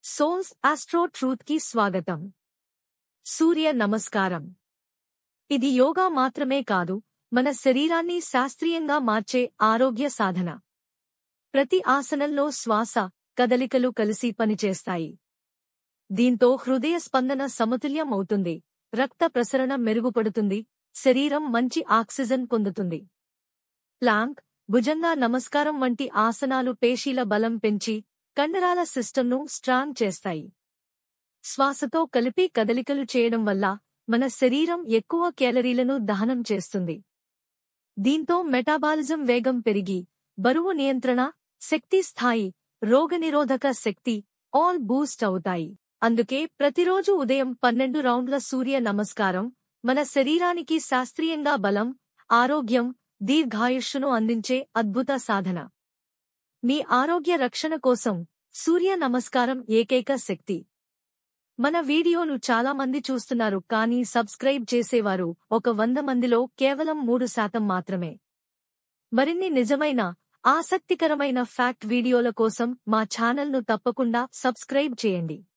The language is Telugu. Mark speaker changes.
Speaker 1: సోల్స్ ఆస్ట్రో ట్రూత్ కి స్వాగతం. సూర్య నమస్కారం. ఇది యోగా మాత్రమే కాదు, మన శరీరాన్ని శాస్త్రీయంగా మార్చే ఆరోగ్య సాధన. ప్రతి ఆసనంలో శ్వాస, కదలికలు కలిసి పనిచేస్తాయి. దీంతో హృదయ స్పందన సమతుల్యం అవుతుంది, రక్త ప్రసరణ మెరుగుపడుతుంది, శరీరం మంచి ఆక్సిజన్ పొందుతుంది. ప్లాంక్, భుజంగా నమస్కారం వంటి ఆసనాలు పేశీల బలం పెంచి కండరాల సిస్టమ్ను స్ట్రాంగ్ చేస్తాయి. శ్వాసతో కలిపి కదలికలు చేయడం వల్ల మన శరీరం ఎక్కువ క్యాలరీలను దహనం చేస్తుంది. దీంతో మెటాబాలిజం వేగం పెరిగి బరువు నియంత్రణ, శక్తి స్థాయి, రోగనిరోధక శక్తి ఆల్ బూస్ట్ అవుతాయి. అందుకే ప్రతిరోజు ఉదయం 12 రౌండ్ల సూర్య నమస్కారం మన శరీరానికి శాస్త్రీయంగా బలం, ఆరోగ్యం, దీర్ఘాయుష్షును అందించే అద్భుత సాధన. మీ ఆరోగ్య రక్షణ కోసం సూర్య నమస్కారం ఏకైక శక్తి. మన వీడియోను చాలా మంది చూస్తున్నారు, కానీ సబ్స్క్రైబ్ చేసేవారు ఒక 100 మందిలో కేవలం 3% మాత్రమే. మరిన్ని నిజమైన, ఆసక్తికరమైన ఫ్యాక్ట్ వీడియోల కోసం మా ఛానల్ను తప్పకుండా సబ్స్క్రైబ్ చేయండి.